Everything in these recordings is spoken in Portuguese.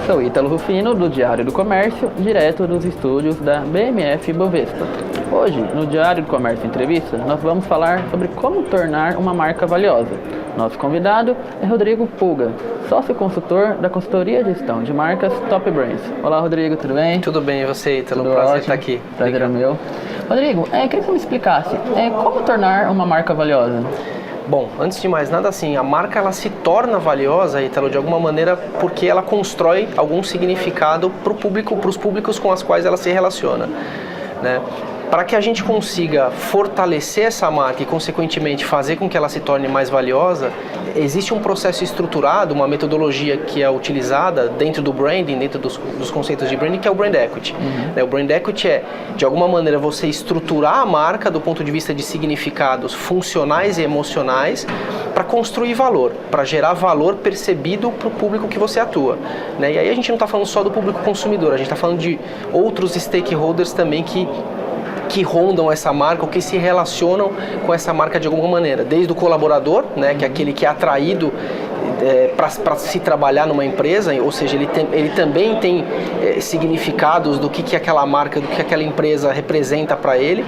Sou Ítalo Rufino, do Diário do Comércio, direto dos estúdios da BMF Bovespa. Hoje, no Diário do Comércio Entrevista, nós vamos falar sobre como tornar uma marca valiosa. Nosso convidado é Rodrigo Pulga, sócio-consultor da consultoria de gestão de marcas Top Brands. Olá, Rodrigo, tudo bem? Tudo bem, e você, Ítalo? Tudo Prazer ótimo. estar aqui. Prazer é meu. Rodrigo, queria que você me explicasse como tornar uma marca valiosa. Bom, antes de mais nada, assim, a marca ela se torna valiosa, Ítalo, de alguma maneira porque ela constrói algum significado para os públicos com os quais ela se relaciona, né? Para que a gente consiga fortalecer essa marca e, consequentemente, fazer com que ela se torne mais valiosa, existe um processo estruturado, uma metodologia que é utilizada dentro do branding, dentro dos conceitos de branding, que é o Brand Equity. O Brand Equity é, de alguma maneira, você estruturar a marca do ponto de vista de significados funcionais e emocionais para construir valor, para gerar valor percebido para o público que você atua, né? E aí a gente não está falando só do público consumidor, a gente está falando de outros stakeholders também que rondam essa marca ou que se relacionam com essa marca de alguma maneira, desde o colaborador, né, que é aquele que é atraído para se trabalhar numa empresa, ou seja, ele também tem significados do que aquela marca, do que aquela empresa representa para ele,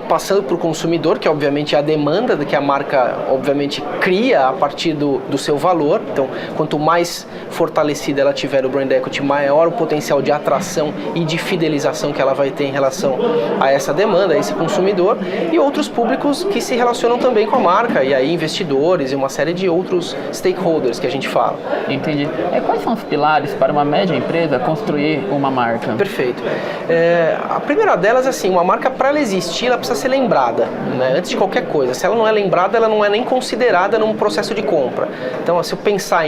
passando para o consumidor, que obviamente é a demanda que a marca obviamente cria a partir do seu valor. Então, quanto mais fortalecida ela tiver o Brand Equity, maior o potencial de atração e de fidelização que ela vai ter em relação a essa demanda, a esse consumidor, e outros públicos que se relacionam também com a marca, e aí investidores e uma série de outros stakeholders que a gente fala. Entendi. Quais são os pilares para uma média empresa construir uma marca? Perfeito. A primeira delas é assim, uma marca, para ela existir, ela precisa ser lembrada, né? Antes de qualquer coisa. Se ela não é lembrada, ela não é nem considerada num processo de compra. Então, se eu pensar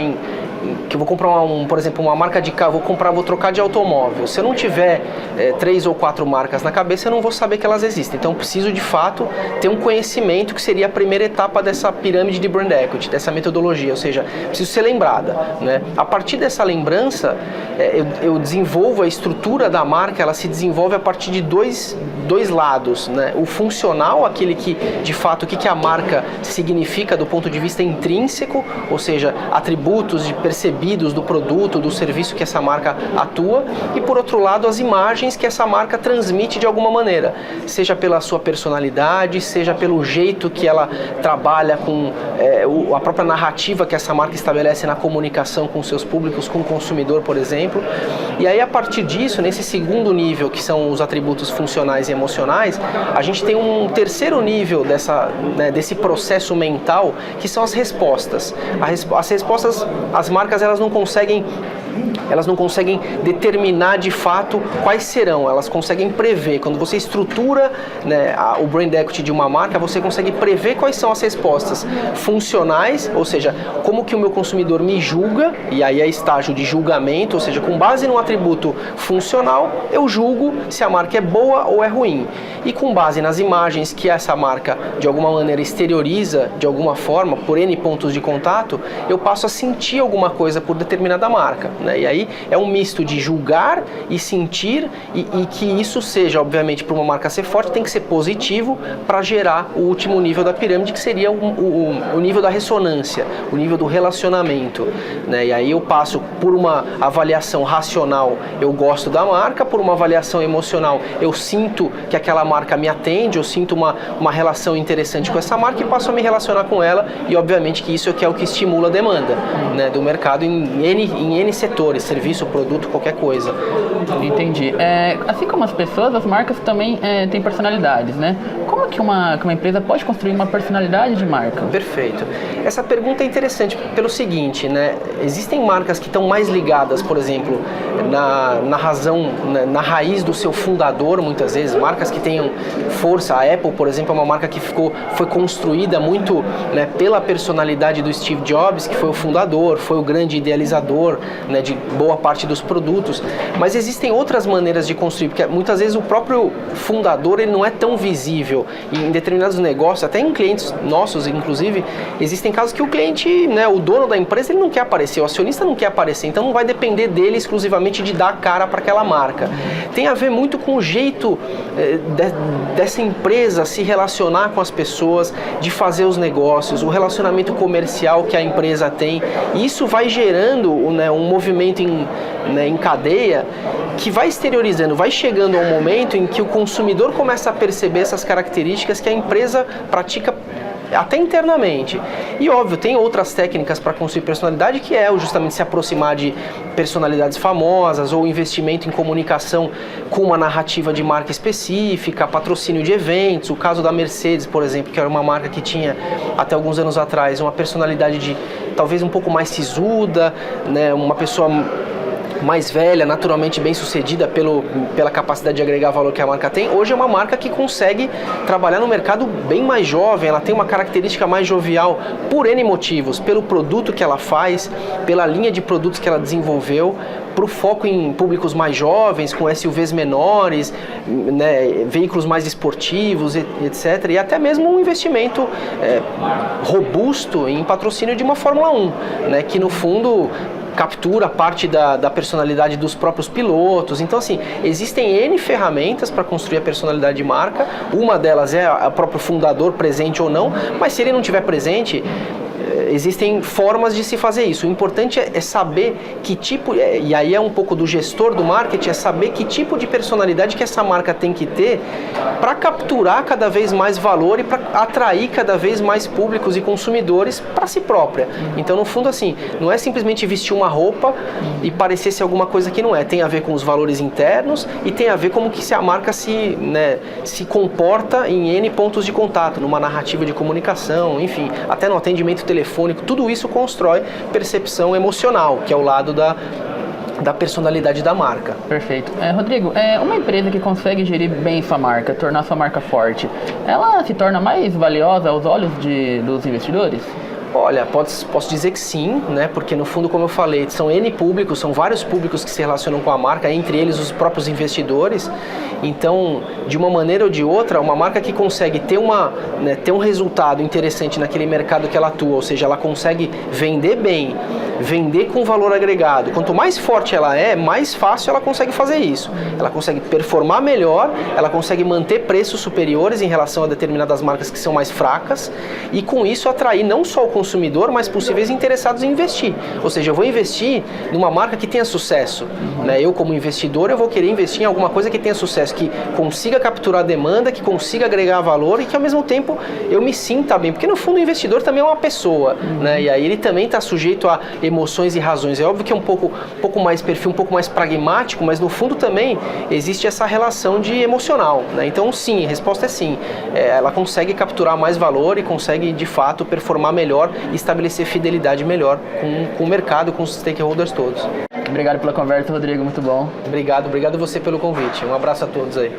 que eu vou comprar, por exemplo, uma marca de carro, vou trocar de automóvel. Se eu não tiver 3 ou 4 marcas na cabeça, eu não vou saber que elas existem. Então, eu preciso, de fato, ter um conhecimento que seria a primeira etapa dessa pirâmide de Brand Equity, dessa metodologia, ou seja, preciso ser lembrada, né? A partir dessa lembrança, eu desenvolvo a estrutura da marca, ela se desenvolve a partir de dois lados, né? O funcional, aquele que, de fato, o que a marca significa do ponto de vista intrínseco, ou seja, atributos percebidos do produto, do serviço que essa marca atua, e por outro lado as imagens que essa marca transmite de alguma maneira, seja pela sua personalidade, seja pelo jeito que ela trabalha com a própria narrativa que essa marca estabelece na comunicação com seus públicos, com o consumidor, por exemplo. E aí, a partir disso, nesse segundo nível, que são os atributos funcionais e emocionais, a gente tem um terceiro nível desse processo mental, que são as respostas. As respostas, as marcas, elas não conseguem determinar de fato quais serão, elas conseguem prever. Quando você estrutura, né, o Brand Equity de uma marca, você consegue prever quais são as respostas funcionais, ou seja, como que o meu consumidor me julga, e aí é estágio de julgamento, ou seja, com base num atributo funcional, eu julgo se a marca é boa ou é ruim. E com base nas imagens que essa marca, de alguma maneira, exterioriza, de alguma forma, por N pontos de contato, eu passo a sentir alguma coisa por determinada marca, né? E aí é um misto de julgar e sentir, e que isso seja, obviamente, para uma marca ser forte, tem que ser positivo para gerar o último nível da pirâmide, que seria o nível da ressonância, o nível do relacionamento, né? E aí eu passo por uma avaliação racional, eu gosto da marca, por uma avaliação emocional, eu sinto que aquela marca me atende, eu sinto uma relação interessante com essa marca e passo a me relacionar com ela, e obviamente que isso é o que estimula a demanda, né, do mercado em N setores, serviço, produto, qualquer coisa. Entendi. Assim como as pessoas, as marcas também têm personalidades, né? Como que uma empresa pode construir uma personalidade de marca? Perfeito. Essa pergunta é interessante pelo seguinte, né? Existem marcas que estão mais ligadas, por exemplo, na raiz do seu fundador, muitas vezes, marcas que tenham força. A Apple, por exemplo, é uma marca que foi construída muito, né, pela personalidade do Steve Jobs, que foi o fundador, foi o grande idealizador, né, de boa parte dos produtos. Mas existem outras maneiras de construir, porque muitas vezes o próprio fundador, ele não é tão visível. E em determinados negócios, até em clientes nossos, inclusive, existem casos que o cliente, né, o dono da empresa, ele não quer aparecer, o acionista não quer aparecer, então não vai depender dele exclusivamente de dar a cara para aquela marca. Tem a ver muito com o jeito dessa empresa se relacionar com as pessoas, de fazer os negócios, o relacionamento comercial que a empresa tem. E isso vai gerando, né, um movimento movimento em cadeia que vai exteriorizando, vai chegando a um momento em que o consumidor começa a perceber essas características que a empresa pratica até internamente. E óbvio, tem outras técnicas para construir personalidade, que é justamente se aproximar de personalidades famosas ou investimento em comunicação com uma narrativa de marca específica, patrocínio de eventos. O caso da Mercedes, por exemplo, que era uma marca que tinha até alguns anos atrás uma personalidade de talvez um pouco mais sisuda, né, uma pessoa mais velha, naturalmente bem sucedida pela capacidade de agregar valor que a marca tem. Hoje é uma marca que consegue trabalhar no mercado bem mais jovem, ela tem uma característica mais jovial por N motivos, pelo produto que ela faz, pela linha de produtos que ela desenvolveu, para o foco em públicos mais jovens, com SUVs menores, né, veículos mais esportivos, etc. E até mesmo um investimento robusto em patrocínio de uma Fórmula 1, né, que no fundo captura parte da personalidade dos próprios pilotos. Então, assim, existem N ferramentas para construir a personalidade de marca. Uma delas é o próprio fundador, presente ou não, mas se ele não estiver presente, existem formas de se fazer isso. O importante é saber que tipo, e aí é um pouco do gestor do marketing, é saber que tipo de personalidade que essa marca tem que ter para capturar cada vez mais valor e para atrair cada vez mais públicos e consumidores para si própria. Então, no fundo, assim, não é simplesmente vestir uma roupa e parecer ser alguma coisa que não é. Tem a ver com os valores internos e tem a ver como que a marca se comporta em N pontos de contato, numa narrativa de comunicação, enfim, até no atendimento telefônico. Tudo isso constrói percepção emocional, que é o lado da personalidade da marca. Perfeito. Rodrigo, uma empresa que consegue gerir bem sua marca, tornar sua marca forte, ela se torna mais valiosa aos olhos dos investidores? Olha, posso dizer que sim, né? Porque no fundo, como eu falei, são N públicos, são vários públicos que se relacionam com a marca, entre eles os próprios investidores. Então, de uma maneira ou de outra, uma marca que consegue ter um resultado interessante naquele mercado que ela atua, ou seja, ela consegue vender bem, vender com valor agregado. Quanto mais forte ela é, mais fácil ela consegue fazer isso. Ela consegue performar melhor, ela consegue manter preços superiores em relação a determinadas marcas que são mais fracas e com isso atrair não só o consumidor, mas possíveis interessados em investir. Ou seja, eu vou investir numa marca que tenha sucesso. Né? Eu, como investidor, eu vou querer investir em alguma coisa que tenha sucesso, que consiga capturar demanda, que consiga agregar valor e que, ao mesmo tempo, eu me sinta bem. Porque, no fundo, o investidor também é uma pessoa. Né? E aí ele também está sujeito a emoções e razões. É óbvio que é um pouco mais perfil, um pouco mais pragmático, mas, no fundo, também existe essa relação de emocional. Né? Então, sim, a resposta é sim. Ela consegue capturar mais valor e consegue, de fato, performar melhor e estabelecer fidelidade melhor com o mercado, com os stakeholders todos. Obrigado pela conversa, Rodrigo, muito bom. Obrigado você pelo convite. Um abraço a todos aí.